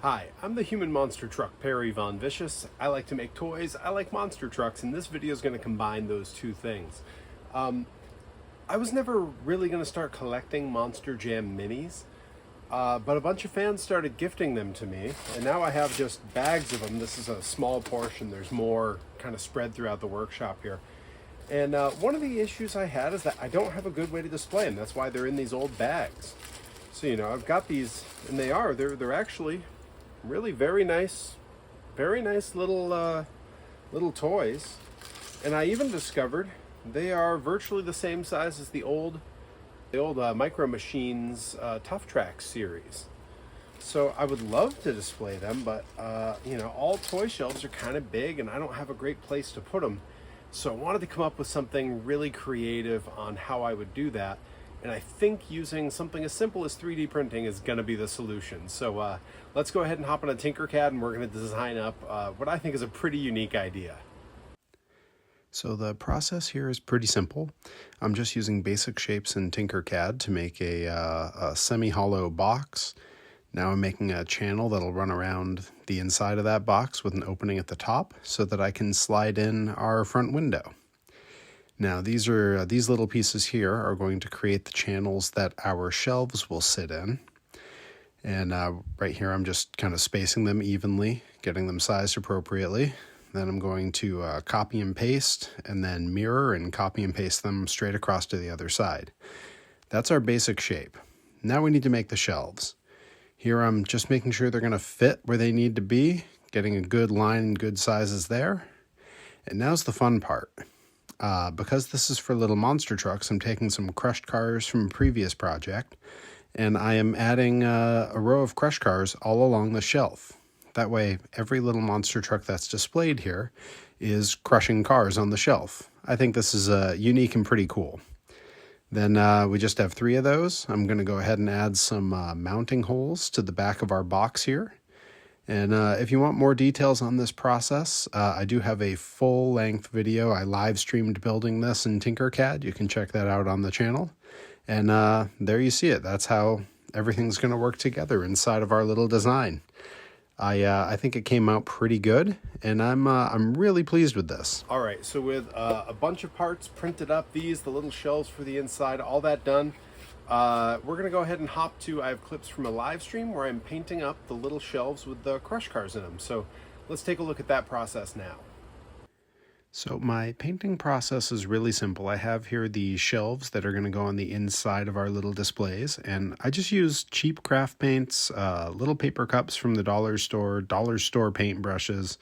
Hi, I'm the human monster truck Perry Von Vicious. I like to make toys, I like monster trucks, and this video is going to combine those two things. I was never really going to start collecting Monster Jam minis, but a bunch of fans started gifting them to me, and now I have just bags of them. This is a small portion, there's more kind of spread throughout the workshop here. And one of the issues I had is that I don't have a good way to display them. That's why they're in these old bags. So, I've got these, and they're actually really very nice little toys. And I even discovered they are virtually the same size as the old Micro Machines Tuff Trax series. So I would love to display them, but all toy shelves are kind of big and I don't have a great place to put them. So I wanted to come up with something really creative on how I would do that. And I think using something as simple as 3D printing is going to be the solution. So let's go ahead and hop on a Tinkercad and we're going to design up what I think is a pretty unique idea. So the process here is pretty simple. I'm just using basic shapes in Tinkercad to make a semi-hollow box. Now I'm making a channel that'll run around the inside of that box with an opening at the top so that I can slide in our front window. Now these little pieces here are going to create the channels that our shelves will sit in. And right here I'm just kind of spacing them evenly, getting them sized appropriately. Then I'm going to copy and paste and then mirror and copy and paste them straight across to the other side. That's our basic shape. Now we need to make the shelves. Here I'm just making sure they're going to fit where they need to be, getting a good line and good sizes there. And now's the fun part. Because this is for little monster trucks, I'm taking some crushed cars from a previous project, and I am adding a row of crushed cars all along the shelf. That way, every little monster truck that's displayed here is crushing cars on the shelf. I think this is unique and pretty cool. Then we just have 3 of those. I'm going to go ahead and add some mounting holes to the back of our box here. And if you want more details on this process, I do have a full-length video. I live streamed building this in Tinkercad. You can check that out on the channel. And there you see it. That's how everything's going to work together inside of our little design. I think it came out pretty good, and I'm really pleased with this. All right, so with a bunch of parts printed up, the little shelves for the inside, all that done, we're going to go ahead and hop to, I have clips from a live stream where I'm painting up the little shelves with the crush cars in them. So let's take a look at that process now. So my painting process is really simple. I have here the shelves that are going to go on the inside of our little displays, and I just use cheap craft paints, little paper cups from the dollar store paint brushes.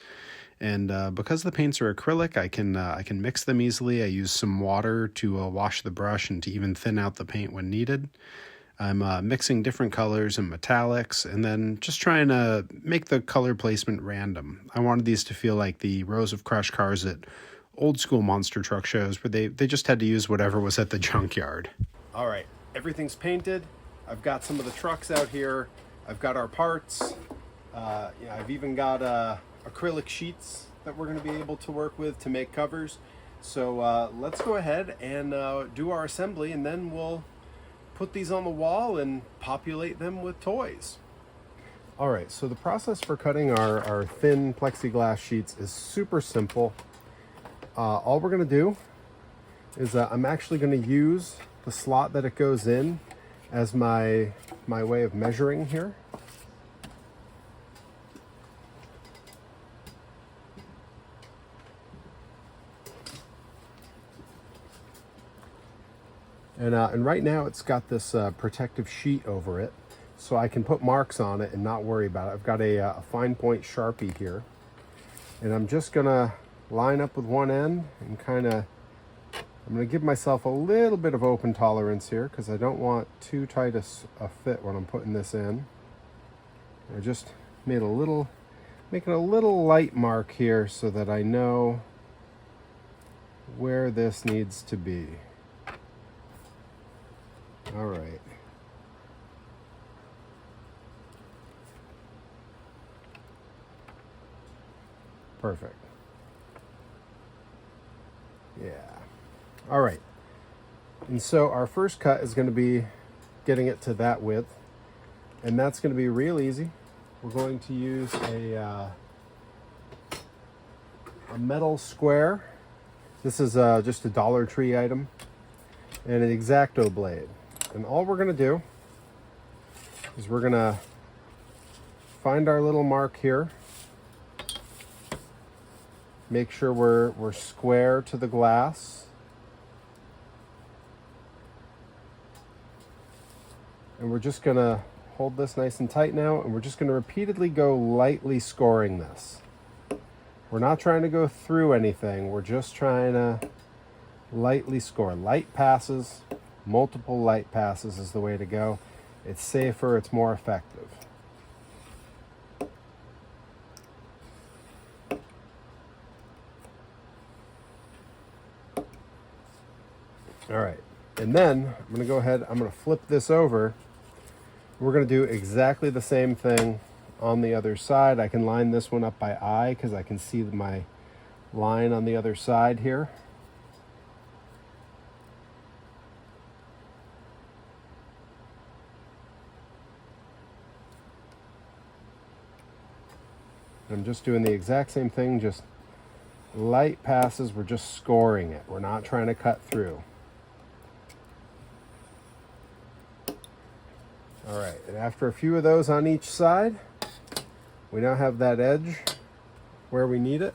And because the paints are acrylic, I can mix them easily. I use some water to wash the brush and to even thin out the paint when needed. I'm mixing different colors and metallics, and then just trying to make the color placement random. I wanted these to feel like the rows of crush cars at old school monster truck shows where they just had to use whatever was at the junkyard. All right, everything's painted. I've got some of the trucks out here. I've got our parts. I've even got acrylic sheets that we're going to be able to work with to make covers. So let's go ahead and do our assembly, and then we'll put these on the wall and populate them with toys. All right, so the process for cutting our thin plexiglass sheets is super simple. All we're going to do is I'm actually going to use the slot that it goes in as my way of measuring here. And right now it's got this protective sheet over it, so I can put marks on it and not worry about it. I've got a fine point Sharpie here, and I'm just gonna line up with one end and I'm gonna give myself a little bit of open tolerance here because I don't want too tight a fit when I'm putting this in. I just made making a little light mark here so that I know where this needs to be. All right. Perfect. Yeah. All right. And so our first cut is going to be getting it to that width. And that's going to be real easy. we're going to use a metal square. This is just a Dollar Tree item, and an X-Acto blade. And all we're going to do is we're going to find our little mark here. Make sure we're square to the glass. And we're just going to hold this nice and tight now, and we're just going to repeatedly go lightly scoring this. We're not trying to go through anything. We're just trying to lightly score. Light passes, multiple light passes is the way to go. It's safer, it's more effective. All right, and then I'm going to go ahead, I'm going to flip this over. We're going to do exactly the same thing on the other side. I can line this one up by eye because I can see my line on the other side here. I'm just doing the exact same thing, just light passes. We're just scoring it. We're not trying to cut through. All right, and after a few of those on each side, we now have that edge where we need it.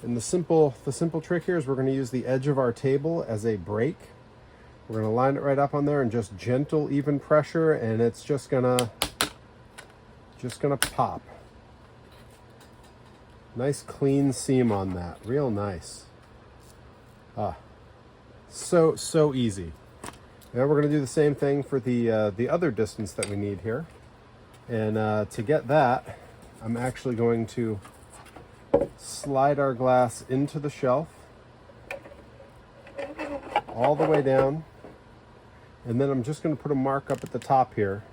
And the simple trick here is we're going to use the edge of our table as a break. We're going to line it right up on there and just gentle, even pressure, and it's just gonna pop. Nice clean seam on that, real nice. So easy. Now we're going to do the same thing for the other distance that we need here. And to get that, I'm actually going to slide our glass into the shelf all the way down. And then I'm just going to put a mark up at the top here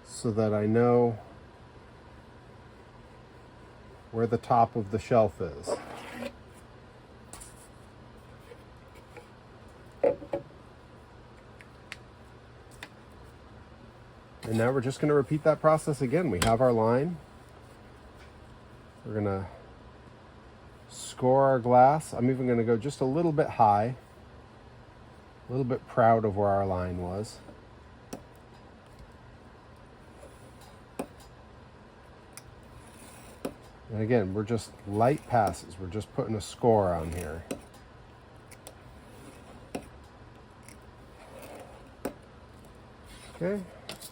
so that I know where the top of the shelf is. And now we're just going to repeat that process again. We have our line. We're going to score our glass. I'm even going to go just a little bit high. A little bit proud of where our line was. And again, we're just light passes. We're just putting a score on here. Okay,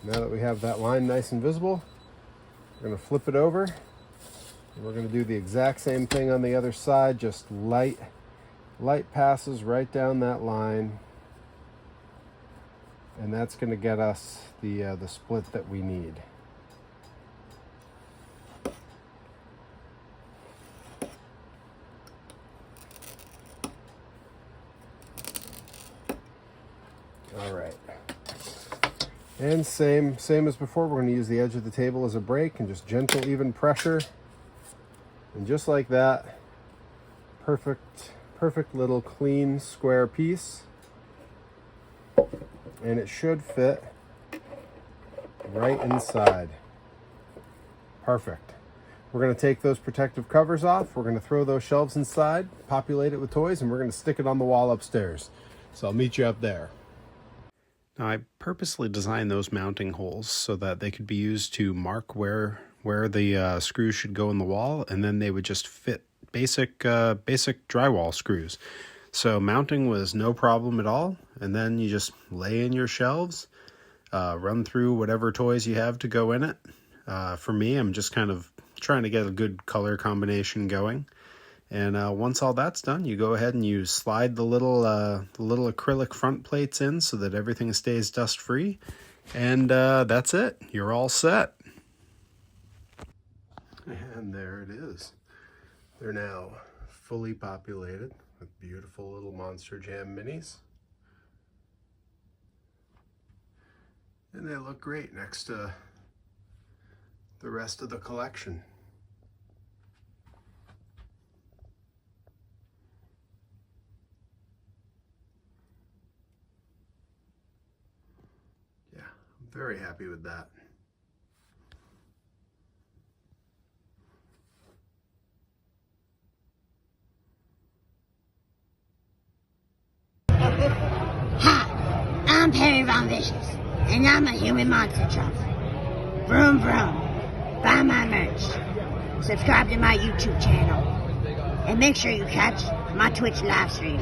now that we have that line nice and visible, we're going to flip it over. And we're going to do the exact same thing on the other side, just light passes right down that line. And that's going to get us the split that we need. All right. And same as before, we're going to use the edge of the table as a break and just gentle, even pressure. And just like that, perfect little clean square piece. And it should fit right inside. Perfect. We're going to take those protective covers off. We're going to throw those shelves inside, populate it with toys, and we're going to stick it on the wall upstairs. So I'll meet you up there. Now, I purposely designed those mounting holes so that they could be used to mark where the screws should go in the wall, and then they would just fit basic drywall screws. So mounting was no problem at all, and then you just lay in your shelves, run through whatever toys you have to go in it. For me, I'm just kind of trying to get a good color combination going. And once all that's done, you go ahead and you slide the little acrylic front plates in so that everything stays dust-free. And that's it. You're all set. And there it is. They're now fully populated with beautiful little Monster Jam minis. And they look great next to the rest of the collection. Yeah, I'm very happy with that. Von Vicious, and I'm a human monster truck. Vroom vroom. Buy my merch. Subscribe to my YouTube channel. And make sure you catch my Twitch live stream.